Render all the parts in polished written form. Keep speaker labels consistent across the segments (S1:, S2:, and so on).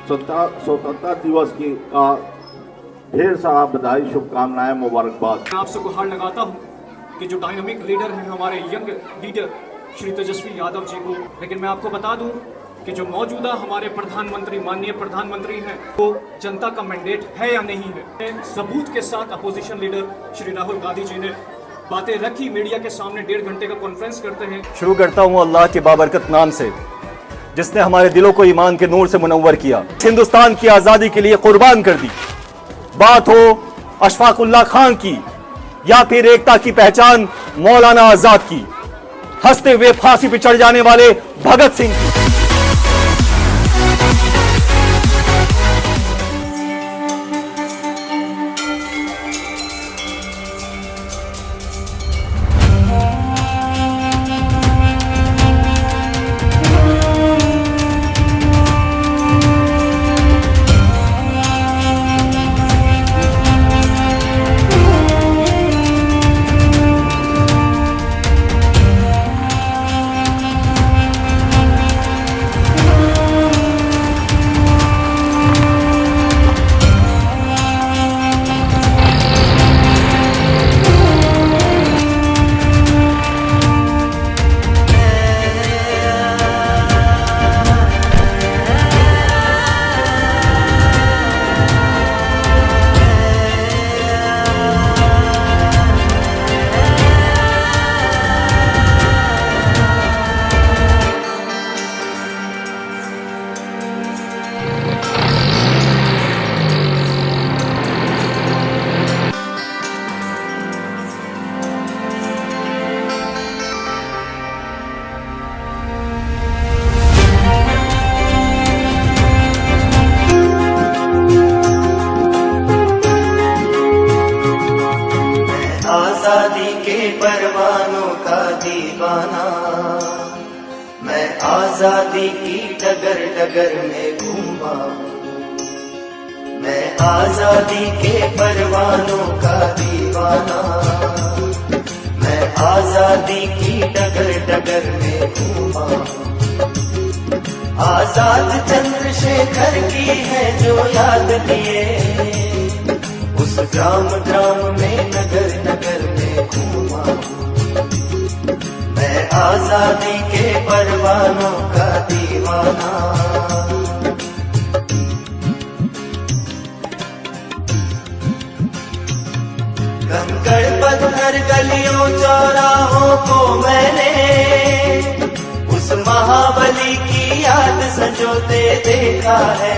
S1: स्वतंत्रता दिवस की ढेर सारा बधाई, शुभकामनाएं, मुबारकबाद।
S2: मैं आपसे गुहार लगाता हूं कि जो डायनामिक लीडर हैं हमारे यंग लीडर श्री तेजस्वी यादव जी को, लेकिन मैं आपको बता दूं कि जो मौजूदा हमारे प्रधानमंत्री, माननीय प्रधानमंत्री हैं, वो जनता का मैंडेट है या नहीं है। सबूत के साथ अपोजिशन लीडर श्री राहुल गांधी जी ने बातें रखी, मीडिया के सामने 1.5 घंटे का कॉन्फ्रेंस करते हैं।
S3: शुरू करता हूं अल्लाह के बाबरकत नाम से, जिसने हमारे दिलों को ईमान के नूर से मुनव्वर किया, हिंदुस्तान की आजादी के लिए कुर्बान कर दी। बात हो अशफाकुल्लाह खान की या फिर एकता की पहचान मौलाना आजाद की, हंसते हुए फांसी पर चढ़ जाने वाले भगत सिंह की।
S4: आजादी के परवानों का दीवाना, मैं आजादी की डगर डगर में घूमा। मैं आजादी के परवानों का दीवाना, मैं आजादी की डगर डगर में घूमा। आजाद चंद्रशेखर की है जो याद लिए, उस ग्राम ग्राम में नगर नगर में घूमा। मैं आजादी के परवानों का दीवाना। कंकड़ पत्थर गलियों चौराहों को मैंने उस महाबली की याद संजोते देखा है।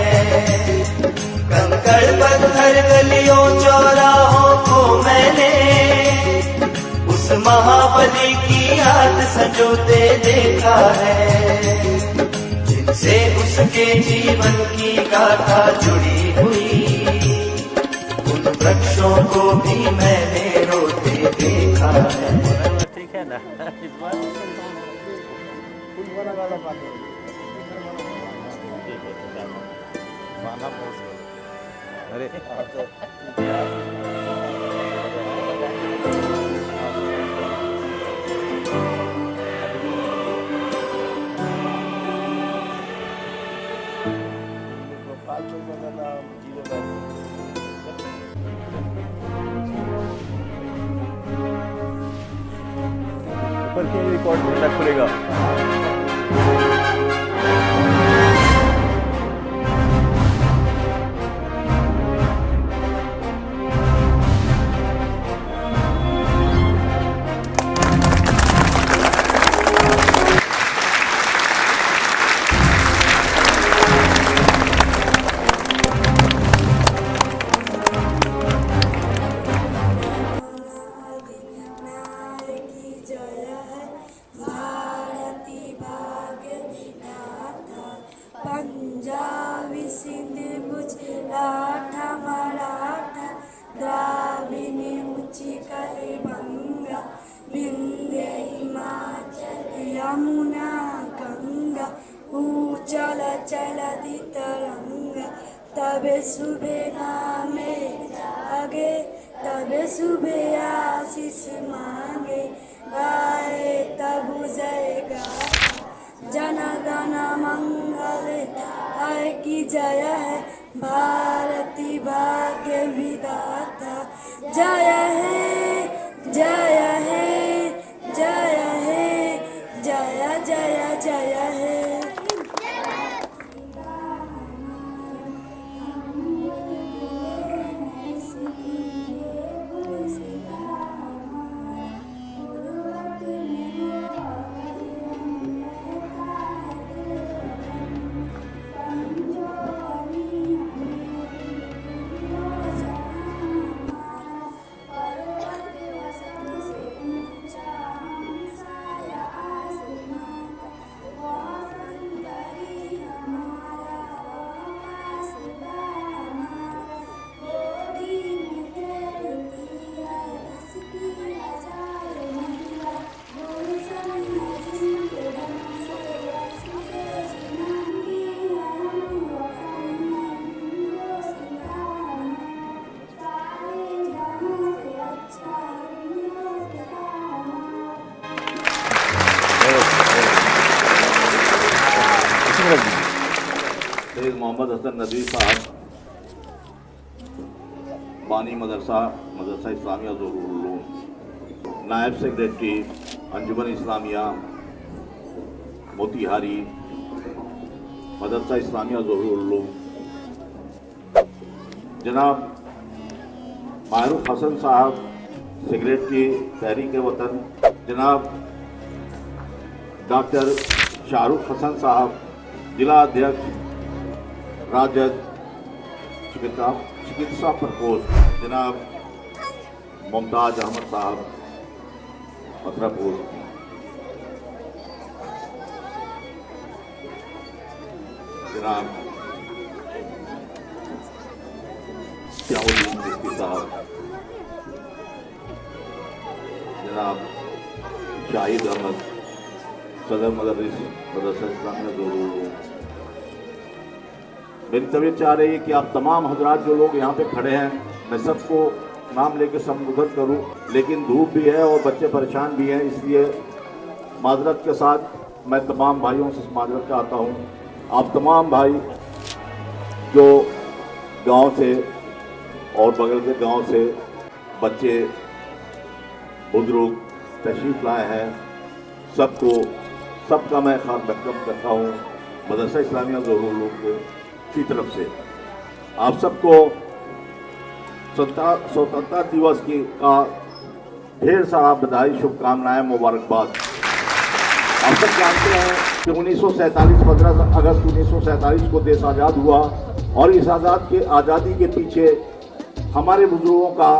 S4: कंकड़ पत्थर गलियों चौराहों को मैंने उस महाबली की याद संजोते देखा है, जिनसे उसके जीवन की गाथा जुड़ी हुई। उन वृक्षों को भी मैंने रोते देखा है।
S3: ठीक है ना, इस बार अरे ऊपर के रिकॉर्ड में खुलेगा।
S5: पंजाबी सिंध गुजरात मराठा द्राविड़ी उच्चकल बंगा विंध्य हिमाचल यमुना गंगा उचल चलती तरंगा। तबे सुबह नामे जागे, तबे सुबह आशीष मांगे, गाए तब जय गा जन गण मंगल है की जय है भारती भाग्य विधाता जय है जय है जय है जय जय जय है।
S1: सैयद मोहम्मद हसन नदवी साहब, बानी मदरसा इस्लामिया ज़ोरुल उलूम, नायब सेक्रेटरी अंजुमन इस्लामिया मोतीहारी मदरसा इस्लामिया ज़ोरुल उलूम, जनाब मारूफ हसन साहब सेक्रेटरी तहरीक वतन, जनाब डॉक्टर शाहरुख हसन साहब जिला अध्यक्ष राजद चिकित्सा प्रकोष्ठ, जनाब मुमताज अहमद साहब मथुरापुर, जनाब श्यामुद्दीन चिश्ती साहब, जनाब शाहिद अहमद सदर मदरसा इस्लामिया ज़ोरुल उलूम। मेरी तबीयत चाह रही है कि आप तमाम हजरात जो लोग यहाँ पे खड़े हैं, मैं सबको नाम लेकर संबोधित करूँ, लेकिन धूप भी है और बच्चे परेशान भी हैं, इसलिए माजरत के साथ मैं तमाम भाइयों से माजरत चाहता हूँ। आप तमाम भाई जो गांव से और बगल के गांव से बच्चे बुजुर्ग तशरीफ़ लाए हैं, सबका मैं खास वेलकम करता हूँ मदरसा इस्लामिया ज़ोरुल उलूम की तरफ से। आप सबको स्वतंत्रता दिवस का ढेर सारा बधाई, शुभकामनाएं, मुबारकबाद। आप सब जानते हैं कि 1947 15 अगस्त 1947 को देश आज़ाद हुआ और इस आज़ादी के पीछे हमारे बुजुर्गों का,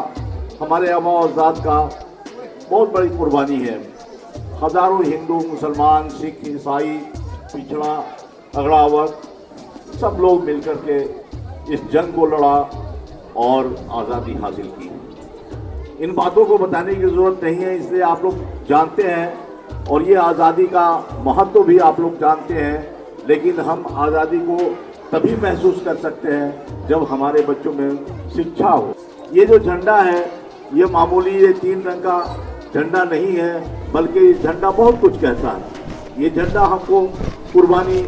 S1: हमारे आबा और अजदाद का बहुत बड़ी कुर्बानी है। हज़ारों हिंदू, मुसलमान, सिख, ईसाई, पिछड़ा, अगड़ा वर्ग सब लोग मिलकर के इस जंग को लड़ा और आज़ादी हासिल की। इन बातों को बताने की ज़रूरत नहीं है, इसलिए आप लोग जानते हैं और ये आज़ादी का महत्व भी आप लोग जानते हैं। लेकिन हम आज़ादी को तभी महसूस कर सकते हैं जब हमारे बच्चों में शिक्षा हो। ये जो झंडा है ये मामूली ये 3 रंग का झंडा नहीं है, बल्कि ये झंडा बहुत कुछ कहता है। ये झंडा हमको कुर्बानी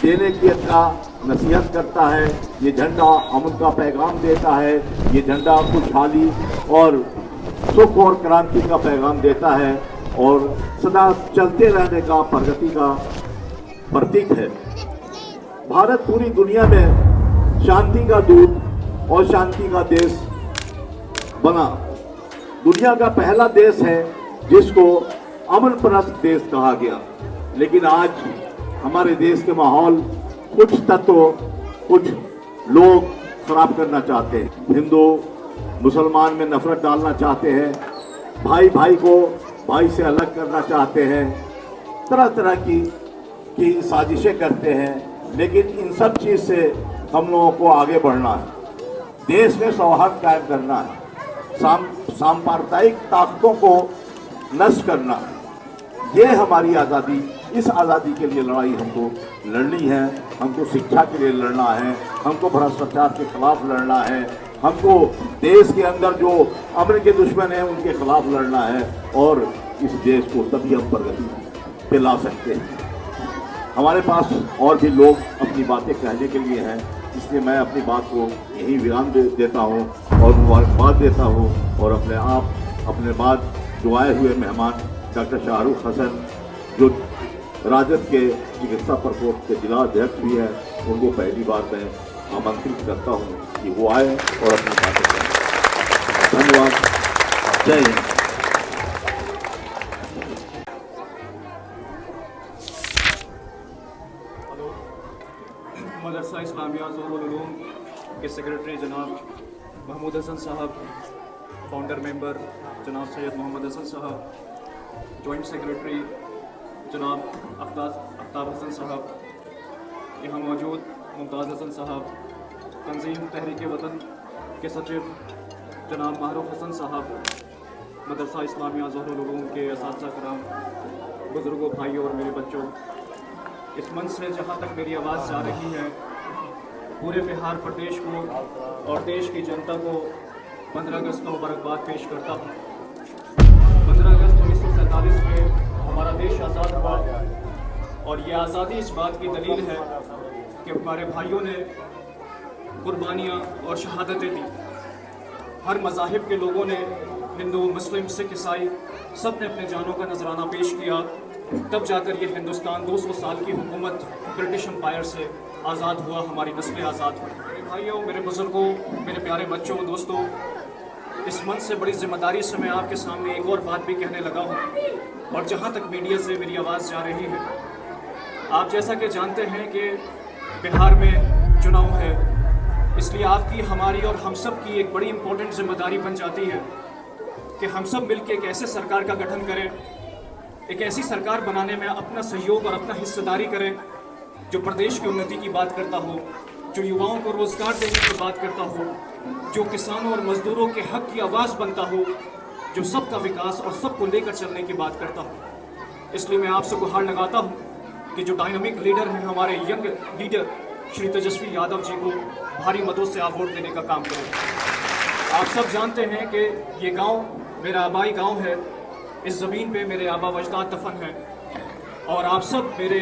S1: देने की का नसीहत करता है, ये झंडा अमन का पैगाम देता है, ये झंडा खुशहाली और सुख और क्रांति का पैगाम देता है और सदा चलते रहने का, प्रगति का प्रतीक है। भारत पूरी दुनिया में शांति का दूत और शांति का देश बना। दुनिया का पहला देश है जिसको अमन परस्त देश कहा गया। लेकिन आज हमारे देश के माहौल कुछ तत्व, कुछ लोग खराब करना चाहते हैं। हिंदू मुसलमान में नफरत डालना चाहते हैं, भाई भाई को भाई से अलग करना चाहते हैं, तरह तरह की साजिशें करते हैं। लेकिन इन सब चीज़ से हम लोगों को आगे बढ़ना है, देश में सौहार्द कायम करना है, सांप्रदायिक ताकतों को नष्ट करना है। ये हमारी आज़ादी, इस आज़ादी के लिए लड़ाई हमको लड़नी है। हमको शिक्षा के लिए लड़ना है, हमको भ्रष्टाचार के खिलाफ लड़ना है, हमको देश के अंदर जो अमन के दुश्मन हैं उनके खिलाफ लड़ना है और इस देश को तभी हम प्रगति पे ला सकते हैं। हमारे पास और भी लोग अपनी बातें कहने के लिए हैं, इसलिए मैं अपनी बात को यहीं विराम देता हूँ और मुबारकबाद देता हूँ और अपने बाद जो आए हुए मेहमान डॉक्टर शाहरुख हसन जो राजद के चिकित्सा प्रकोष्ठ के जिला अध्यक्ष भी हैं, उनको पहली बार मैं आमंत्रित करता हूँ कि वो आए और अपनी बातें करें। धन्यवाद। जय हिंद।
S2: मदरसा इस्लामिया ज़ोरुल उलूम के सेक्रेटरी जनाब महमूद हसन साहब, फाउंडर मेंबर जनाब सैयद मोहम्मद हसन साहब, जॉइंट सेक्रेटरी जनाब आफ्ताब हसन साहब, यहाँ मौजूद मुमताज़ हसन साहब, तंजीम तहरीक वतन के सचिव जनाब मारूफ हसन साहब, मदरसा इस्लामिया ज़ोरुल उलूम के असातिज़ा कराम, बुज़ुर्गों, भाइयों और मेरे बच्चों, इस मंच से जहाँ तक मेरी आवाज़ जा रही है, पूरे बिहार प्रदेश को और देश की जनता को 15 अगस्त को मुबारकबाद पेश करता हूँ। 15 अगस्त 1947 में हमारा देश आज़ाद हुआ और ये आज़ादी इस बात की दलील है कि हमारे भाइयों ने कुर्बानियाँ और शहादतें दी। हर मज़ाहिब के लोगों ने, हिंदू, मुस्लिम, सिख, ईसाई, सब ने अपने जानों का नजराना पेश किया। तब जाकर ये हिंदुस्तान 200 साल की हुकूमत ब्रिटिश एम्पायर से आज़ाद हुआ, हमारी नस्लें आज़ाद हुई। मेरे भाइयों, मेरे बुज़ुर्गों, मेरे प्यारे बच्चों, दोस्तों, इस मंच से बड़ी जिम्मेदारी से मैं आपके सामने एक और बात भी कहने लगा हूँ। और जहाँ तक मीडिया से मेरी आवाज़ जा रही है, आप जैसा कि जानते हैं कि बिहार में चुनाव है, इसलिए आपकी, हमारी और हम सब की एक बड़ी इम्पोर्टेंट जिम्मेदारी बन जाती है कि हम सब मिलकर एक ऐसे सरकार का गठन करें, एक ऐसी सरकार बनाने में अपना सहयोग और अपना हिस्सेदारी करें जो प्रदेश की उन्नति की बात करता हो, जो युवाओं को रोज़गार देने की बात करता हो, जो किसानों और मजदूरों के हक की आवाज़ बनता हो, जो सबका विकास और सबको लेकर चलने की बात करता हो। इसलिए मैं आपसे गुहार लगाता हूँ कि जो डायनामिक लीडर हैं, हमारे यंग लीडर श्री तेजस्वी यादव जी को भारी मतों से आप वोट देने का काम करें। आप सब जानते हैं कि ये गांव मेरा आबाई गांव है, इस ज़मीन पे मेरे आबा वजदाद दफन हैं और आप सब मेरे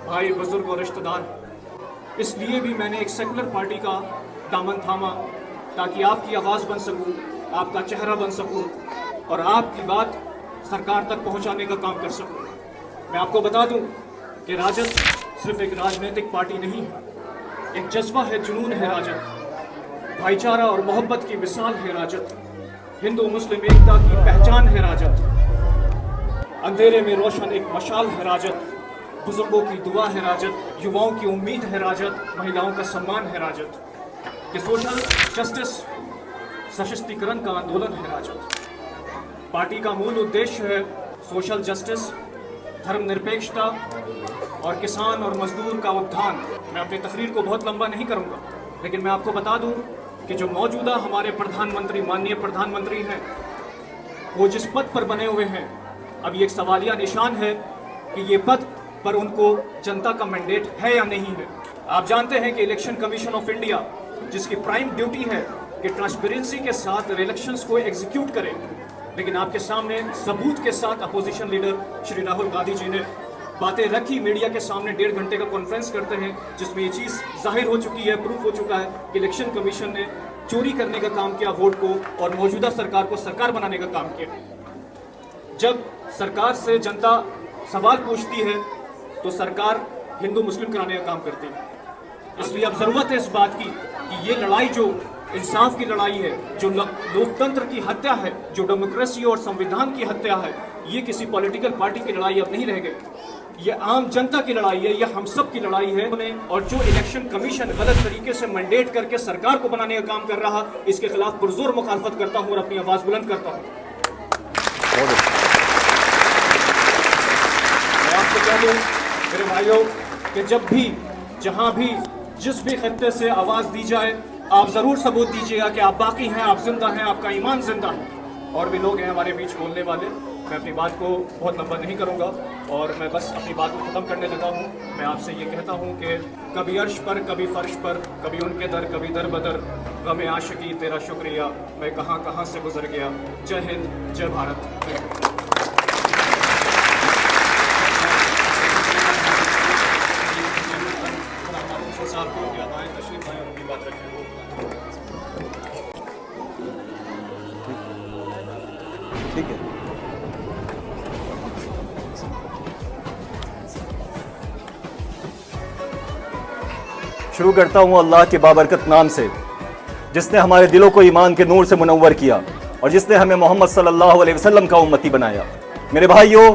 S2: भाई, बुजुर्ग और रिश्तेदार। इसलिए भी मैंने एक सेकुलर पार्टी का दामन थामा ताकि आपकी आवाज़ बन सकूं, आपका चेहरा बन सकूं और आपकी बात सरकार तक पहुंचाने का काम कर सकूं। मैं आपको बता दूं कि राजद सिर्फ एक राजनीतिक पार्टी नहीं है, एक जज्बा है, जुनून है राजद, भाईचारा और मोहब्बत की मिसाल है राजद, हिंदू मुस्लिम एकता की पहचान है राजद, अंधेरे में रोशन एक मशाल है राजद, बुजुर्गों की दुआ है राजद, युवाओं की उम्मीद है राजद, महिलाओं का सम्मान है राजद, कि सोशल जस्टिस सशक्तिकरण का आंदोलन है राजद। पार्टी का मूल उद्देश्य है सोशल जस्टिस, धर्मनिरपेक्षता और किसान और मजदूर का उत्थान। मैं अपनी तकरीर को बहुत लंबा नहीं करूंगा, लेकिन मैं आपको बता दूं कि जो मौजूदा हमारे प्रधानमंत्री, माननीय प्रधानमंत्री हैं, वो जिस पद पर बने हुए हैं, अभी एक सवालिया निशान है कि ये पद पर उनको जनता का मैंडेट है या नहीं है। आप जानते हैं कि इलेक्शन कमीशन ऑफ इंडिया, जिसकी प्राइम ड्यूटी है कि ट्रांसपेरेंसी के साथ इलेक्शंस को एग्जीक्यूट करे, लेकिन आपके सामने सबूत के साथ अपोजिशन लीडर श्री राहुल गांधी जी ने बातें रखी मीडिया के सामने। 1.5 घंटे का कॉन्फ्रेंस करते हैं जिसमें ये चीज़ जाहिर हो चुकी है, प्रूफ हो चुका है कि इलेक्शन कमीशन ने चोरी करने का काम किया वोट को और मौजूदा सरकार को सरकार बनाने का काम किया। जब सरकार से जनता सवाल पूछती है तो सरकार हिंदू मुस्लिम कराने का काम करती है। इसलिए अब ज़रूरत है इस बात की कि ये लड़ाई जो इंसाफ की लड़ाई है, जो लोकतंत्र की हत्या है, जो डेमोक्रेसी और संविधान की हत्या है, ये किसी पॉलिटिकल पार्टी की लड़ाई अब नहीं रह गई। ये आम जनता की लड़ाई है, ये हम सब की लड़ाई है। और जो इलेक्शन कमीशन गलत तरीके से मैंडेट करके सरकार को बनाने का काम कर रहा, इसके खिलाफ पुरजोर मुखालफत करता हूँ और अपनी आवाज़ बुलंद करता हूँ। मैं आपको कह दूँ मेरे भाइयों कि जब भी, जहाँ भी, जिस भी खत्ते से आवाज़ दी जाए, आप ज़रूर सबूत दीजिएगा कि आप बाकी हैं, आप जिंदा हैं, आपका ईमान जिंदा है। और भी लोग हैं हमारे बीच बोलने वाले, मैं अपनी बात को बहुत लंबा नहीं करूंगा और मैं बस अपनी बात को ख़त्म करने लगा हूं। मैं आपसे ये कहता हूं कि कभी अर्श पर, कभी फर्श पर, कभी उनके दर, कभी दर बदर, गमे आशिकी तेरा शुक्रिया, मैं कहाँ कहाँ से गुजर गया। जय हिंद, जय भारत। साहब को तशरीफ आए।
S3: शुरू करता हूँ अल्लाह के बाबरकत नाम से, जिसने हमारे दिलों को ईमान के नूर से मुनव्वर किया और जिसने हमें मोहम्मद सल्लल्लाहु अलैहि वसल्लम का उम्मती बनाया। मेरे भाइयों,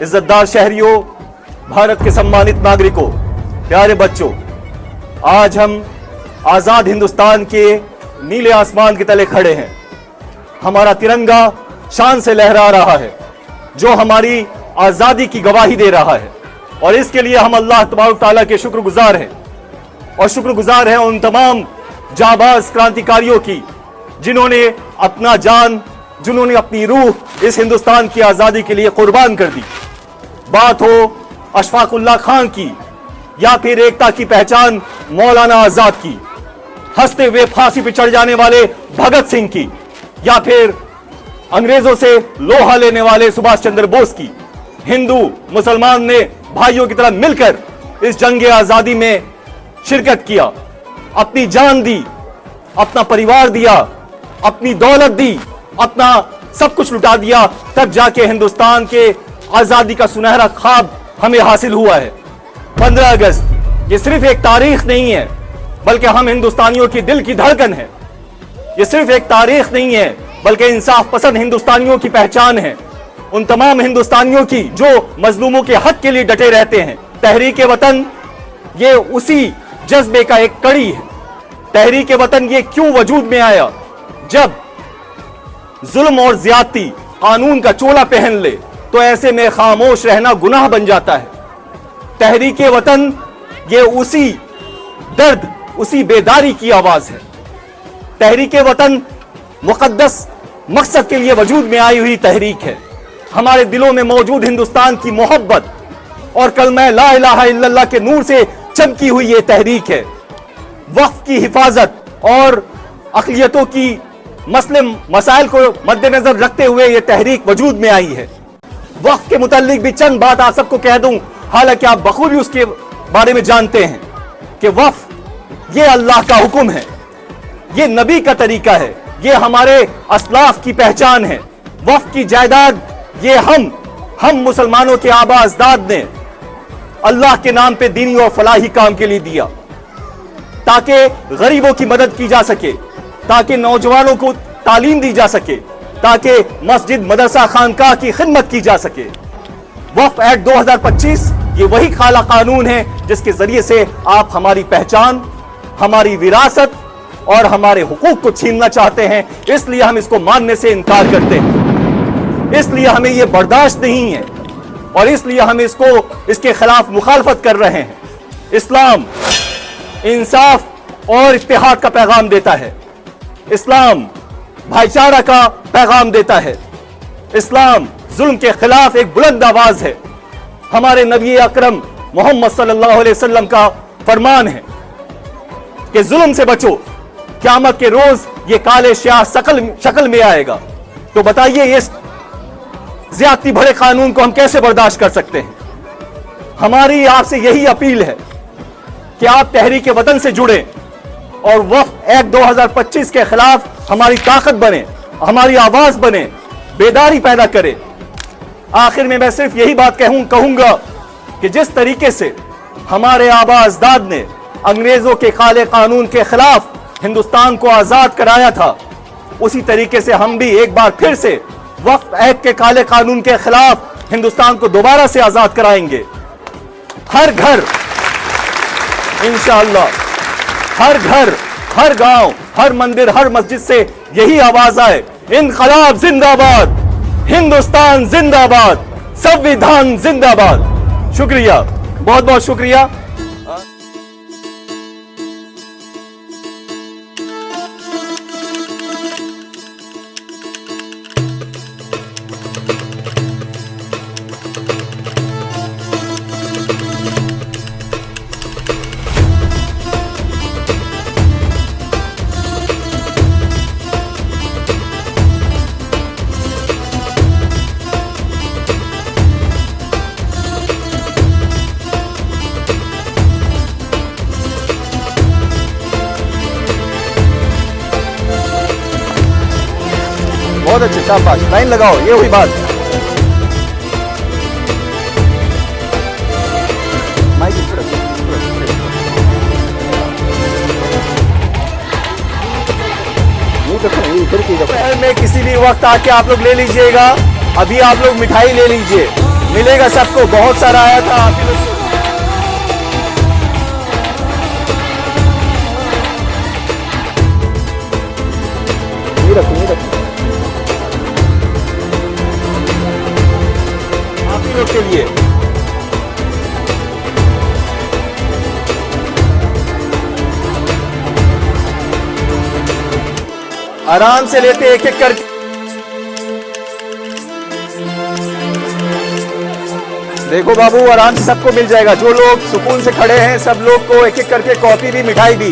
S3: इज्जतदार शहरियों, भारत के सम्मानित नागरिकों, प्यारे बच्चों, आज हम आज़ाद हिंदुस्तान के नीले आसमान के तले खड़े हैं। हमारा तिरंगा शान से लहरा रहा है, जो हमारी आज़ादी की गवाही दे रहा है, और इसके लिए हम अल्लाह तबारक ताला के शुक्रगुजार हैं। और शुक्रगुजार हैं उन तमाम जाबाज क्रांतिकारियों की जिन्होंने अपना जान, जिन्होंने अपनी रूह इस हिंदुस्तान की आज़ादी के लिए कुर्बान कर दी। बात हो अशफाकुल्लाह खान की, या फिर एकता की पहचान मौलाना आजाद की, हंसते हुए फांसी पर चढ़ जाने वाले भगत सिंह की, या फिर अंग्रेजों से लोहा लेने वाले सुभाष चंद्र बोस की, हिंदू मुसलमान ने भाइयों की तरह मिलकर इस जंग आजादी में शिरकत किया, अपनी जान दी, अपना परिवार दिया, अपनी दौलत दी, अपना सब कुछ लुटा दिया, तब जाके हिंदुस्तान के आजादी का सुनहरा ख्वाब हमें हासिल हुआ है। 15 अगस्त ये सिर्फ एक तारीख नहीं है, बल्कि हम हिंदुस्तानियों की दिल की धड़कन है। ये सिर्फ एक तारीख नहीं है, बल्कि इंसाफ पसंद हिंदुस्तानियों की पहचान है, उन तमाम हिंदुस्तानियों की जो मजलूमों के हक के लिए डटे रहते हैं। तहरीक वतन ये उसी जज्बे का एक कड़ी है। तहरीक वतन ये क्यों वजूद में आया? जब जुल्म और ज्यादती कानून का चोला पहन ले तो ऐसे में खामोश रहना गुनाह बन जाता है। तहरीक वतन ये उसी दर्द, उसी बेदारी की आवाज है। तहरीक वतन मुकद्दस मकसद के लिए वजूद में आई हुई तहरीक है। हमारे दिलों में मौजूद हिंदुस्तान की मोहब्बत और कलमा ला इलाहा इल्लल्लाह के नूर से चमकी हुई ये तहरीक है। वक्फ की हिफाजत और अक़लियतों की मसले मसाइल को मद्देनजर रखते हुए ये तहरीक वजूद में आई है। वक्फ के मुताल्लिक भी चंद बात आप सबको कह दूं, हालांकि आप बखूबी उसके बारे में जानते हैं कि वक्फ ये अल्लाह का हुक्म है, ये नबी का तरीका है, ये हमारे असलाफ की पहचान है। वक्फ की जायदाद ये हम मुसलमानों के आबा अजदाद ने अल्लाह के नाम पे दीनी और फलाही काम के लिए दिया, ताकि गरीबों की मदद की जा सके, ताकि नौजवानों को तालीम दी जा सके, ताकि मस्जिद मदरसा खानकाह की खिदमत की जा सके। वक्फ एक्ट 2025 ये वही काला कानून है जिसके जरिए से आप हमारी पहचान, हमारी विरासत और हमारे हुकूक को छीनना चाहते हैं। इसलिए हम इसको मानने से इनकार करते हैं, इसलिए हमें यह बर्दाश्त नहीं है और इसलिए हम इसके खिलाफ मुखालफत कर रहे हैं। इस्लाम इंसाफ और इत्तेहाद का पैगाम देता है, इस्लाम भाईचारा का पैगाम देता है, इस्लाम जुल्म के खिलाफ एक बुलंद आवाज है। हमारे नबी अकरम मोहम्मद सल्लल्लाहु अलैहि वसल्लम का फरमान है कि जुल्म से बचो, क़यामत के रोज ये काले स्याह शक्ल में आएगा। तो बताइए इस ज्यादती भरे कानून को हम कैसे बर्दाश्त कर सकते हैं? हमारी आपसे यही अपील है कि आप तहरीक वतन से जुड़े और वक्फ एक्ट 2025 के खिलाफ हमारी ताकत बने, हमारी आवाज बने, बेदारी पैदा करे। आखिर में मैं सिर्फ यही बात कहूंगा कि जिस तरीके से हमारे आबा अजदाद ने अंग्रेजों के काले कानून के खिलाफ हिंदुस्तान को आजाद कराया था, उसी तरीके से हम भी एक बार फिर से वक्फ एक्ट के काले कानून के खिलाफ हिंदुस्तान को दोबारा से आजाद कराएंगे। हर घर इंशाअल्लाह, हर घर, हर गांव, हर मंदिर, हर मस्जिद से यही आवाज आए, इनकलाब जिंदाबाद, हिंदुस्तान जिंदाबाद, संविधान जिंदाबाद। शुक्रिया, बहुत बहुत शुक्रिया। बहुत अच्छे, शाबाश, लाइन लगाओ, ये हुई बात। माइक इस तरफ, में किसी भी वक्त आके आप लोग ले लीजिएगा। अभी आप लोग मिठाई ले लीजिए, मिलेगा सबको। बहुत सारा आया था आप ही लोग। आप ही लोग के लिए आराम से लेते एक एक करके। देखो बाबू, आराम से सबको मिल जाएगा। जो लोग सुकून से खड़े हैं सब लोग को एक एक करके कॉफी भी मिठाई भी